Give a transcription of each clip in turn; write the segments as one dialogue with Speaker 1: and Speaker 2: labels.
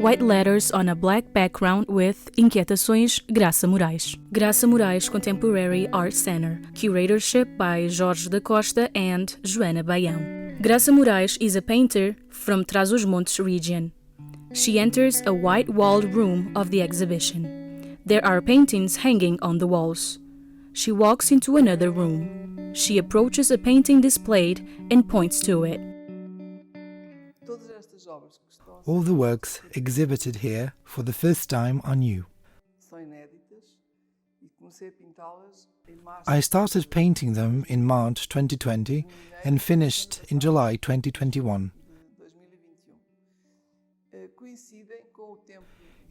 Speaker 1: white letters on a black background with Inquietações Graça Morais. Graça Morais Contemporary Art Center, curatorship by Jorge da Costa and Joana Baião. Graça Morais is a painter from Trás-os-Montes region. She enters a white-walled room of the exhibition. There are paintings hanging on the walls. She walks into another room. She approaches a painting displayed and points to it.
Speaker 2: All the works exhibited here for the first time are new. I started painting them in March 2020 and finished in July 2021.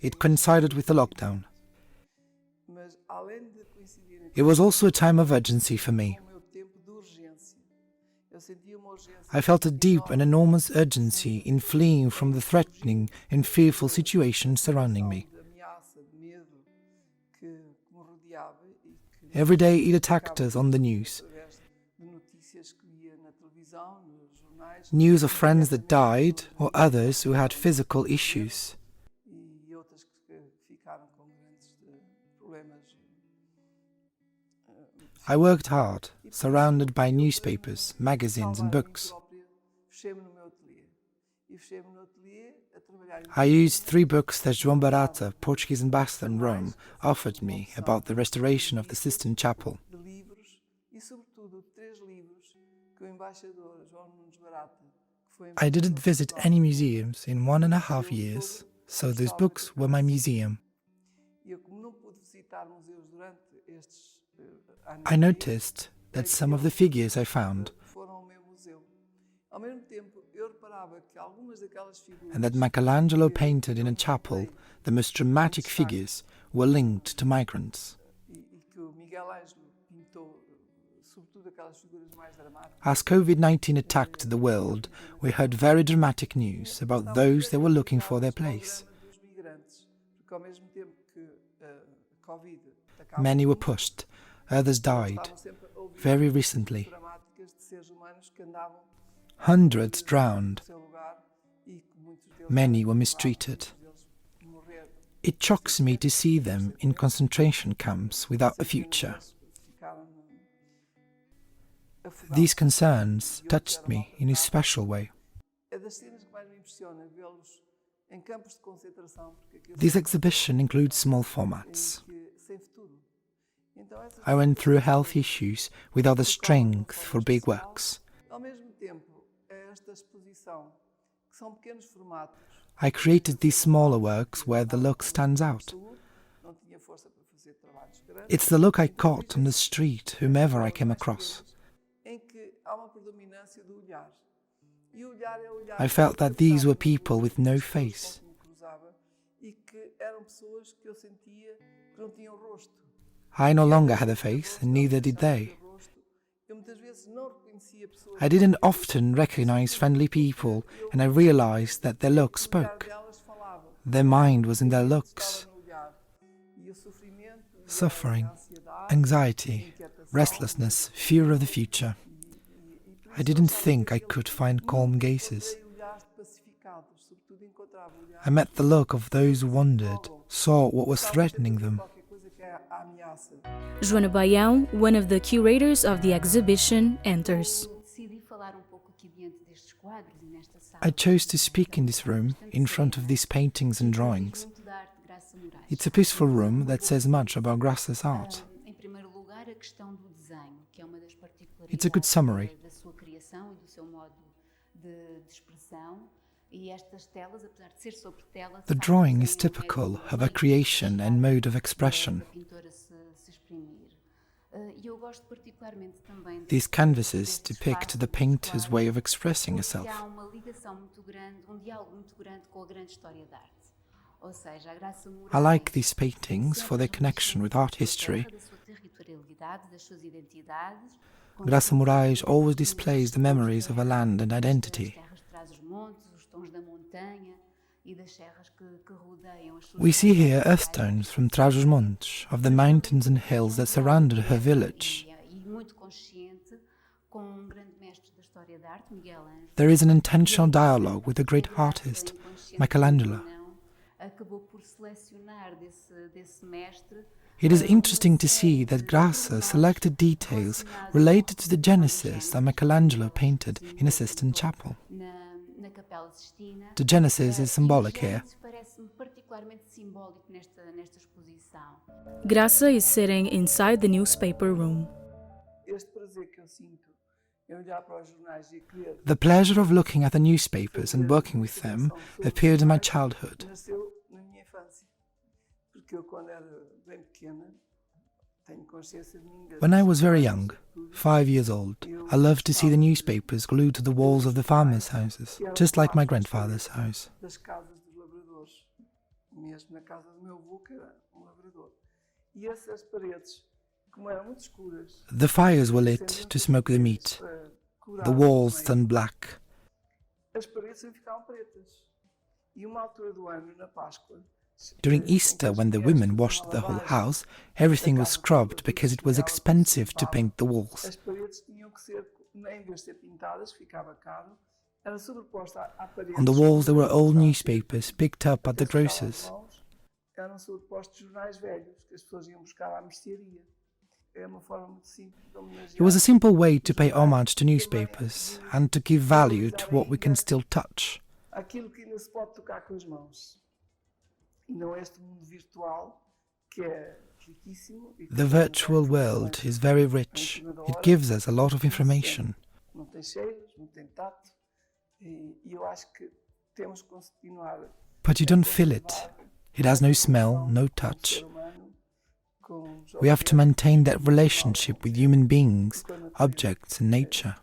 Speaker 2: It coincided with the lockdown. It was also a time of urgency for me. I felt a deep and enormous urgency in fleeing from the threatening and fearful situation surrounding me. Every day it attacked us on the news. News of friends that died or others who had physical issues. I worked hard, surrounded by newspapers, magazines and books. I used 3 books that João Barata, Portuguese ambassador in Rome, offered me about the restoration of the Sistine Chapel. I didn't visit any museums in 1.5 years, so those books were my museum. I noticed that some of the figures I found, and that Michelangelo painted in a chapel the most dramatic figures, were linked to migrants. As COVID-19 attacked the world, we heard very dramatic news about those that were looking for their place. Many were pushed, others died, very recently. Hundreds drowned. Many were mistreated. It shocks me to see them in concentration camps without a future. These concerns touched me in a special way. This exhibition includes small formats. I went through health issues without the strength for big works. I created these smaller works where the look stands out. It's the look I caught on the street, whomever I came across. I felt that these were people with no face. I no longer had a face, and neither did they. I didn't often recognize friendly people, and I realized that their looks spoke. Their mind was in their looks. Suffering, anxiety, restlessness, fear of the future. I didn't think I could find calm gazes. I met the look of those who wondered, saw what was threatening them.
Speaker 1: Joana Baião, one of the curators of the exhibition, enters.
Speaker 2: I chose to speak in this room, in front of these paintings and drawings. It's a peaceful room that says much about Graça's art. It's a good summary. The drawing is typical of her creation and mode of expression. These canvases depict the painter's way of expressing herself. I like these paintings for their connection with art history. Graça Morais always displays the memories of a land and identity. We see here earth tones from Trás-os-Montes, of the mountains and hills that surrounded her village. There is an intentional dialogue with a great artist, Michelangelo. It is interesting to see that Graça selected details related to the Genesis that Michelangelo painted in a Sistine chapel. The Genesis is symbolic here.
Speaker 1: Graça is sitting inside the newspaper room.
Speaker 2: The pleasure of looking at the newspapers and working with them appeared in my childhood. When I was very young, 5 years old, I loved to see the newspapers glued to the walls of the farmers' houses, just like my grandfather's house. The fires were lit to smoke the meat. The walls turned black. During Easter, when the women washed the whole house, everything was scrubbed because it was expensive to paint the walls. On the walls there were old newspapers picked up at the grocer's. It was a simple way to pay homage to newspapers and to give value to what we can still touch. The virtual world is very rich. It gives us a lot of information. But you don't feel it. It has no smell, no touch. We have to maintain that relationship with human beings, objects and nature.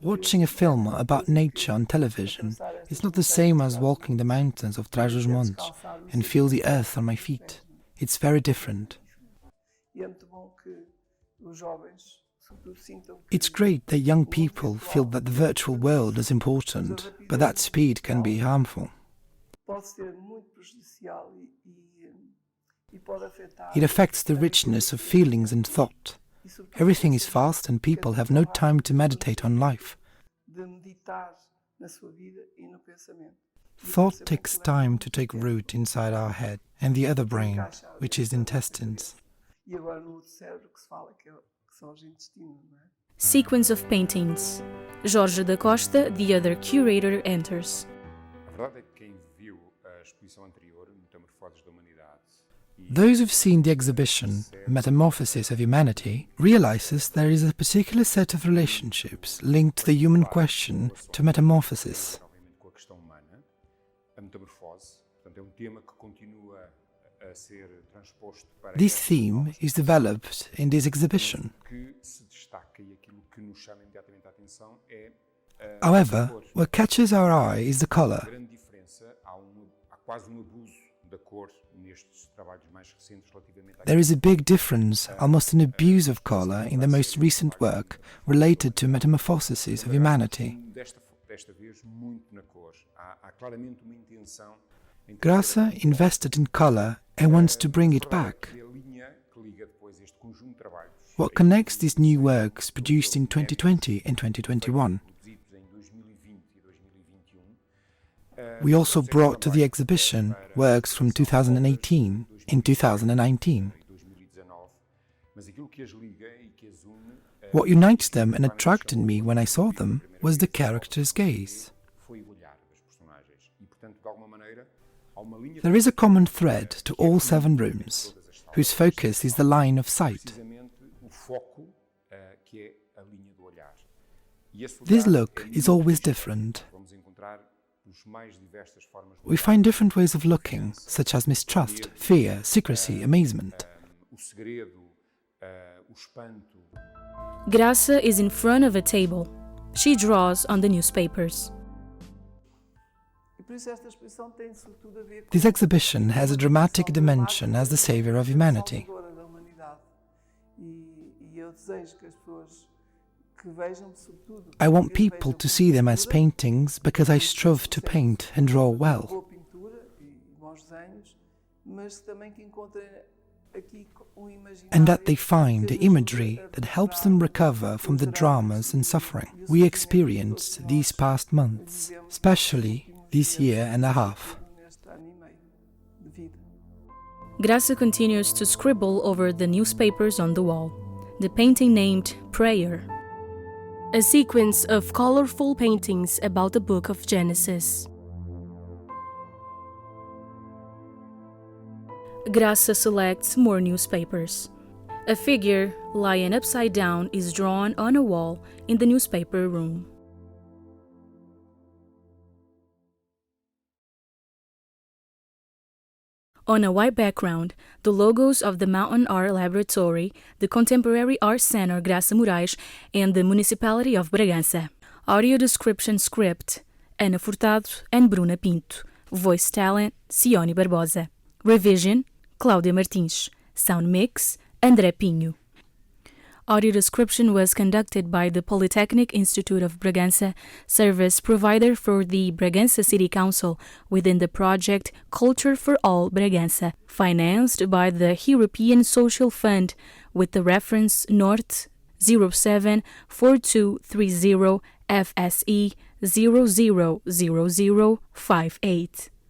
Speaker 2: Watching a film about nature on television is not the same as walking the mountains of Trás-os-Montes and feel the earth on my feet. It's very different. It's great that young people feel that the virtual world is important, but that speed can be harmful. It affects the richness of feelings and thought. Everything is fast and people have no time to meditate on life. Thought takes time to take root inside our head and the other brain, which is the intestines.
Speaker 1: Sequence of paintings. Jorge da Costa, the other curator, enters.
Speaker 2: Those who've seen the exhibition, Metamorphosis of Humanity, realizes there is a particular set of relationships linked to the human question to metamorphosis. This theme is developed in this exhibition. However, what catches our eye is the color. There is a big difference, almost an abuse of color, in the most recent work related to metamorphoses of humanity. Graça invested in color and wants to bring it back. What connects these new works produced in 2020 and 2021? We also brought to the exhibition works from 2018 and 2019. What unites them and attracted me when I saw them was the character's gaze. There is a common thread to all 7 rooms, whose focus is the line of sight. This look is always different. We find different ways of looking, such as mistrust, fear, secrecy, amazement.
Speaker 1: Graça is in front of a table. She draws on the newspapers.
Speaker 2: This exhibition has a dramatic dimension as the savior of humanity. I want people to see them as paintings because I strove to paint and draw well. and that they find the imagery that helps them recover from the dramas and suffering we experienced these past months, especially this year and a half.
Speaker 1: Graça continues to scribble over the newspapers on the wall. The painting named Prayer.
Speaker 3: A sequence of colorful paintings about the book of Genesis.
Speaker 1: Graça selects more newspapers. A figure lying upside down is drawn on a wall in the newspaper room. On a white background, the logos of the Mountain Art Laboratory, the Contemporary Art Center Graça Morais, and the Municipality of Bragança. Audio description script, Ana Furtado and Bruna Pinto. Voice talent, Synoni Barbosa. Revision, Cláudia Martins. Sound mix, André Pinho. Audio description was conducted by the Polytechnic Institute of Bragança, service provider for the Bragança City Council within the project Culture for All Bragança, financed by the European Social Fund with the reference NORT 074230 FSE 000058.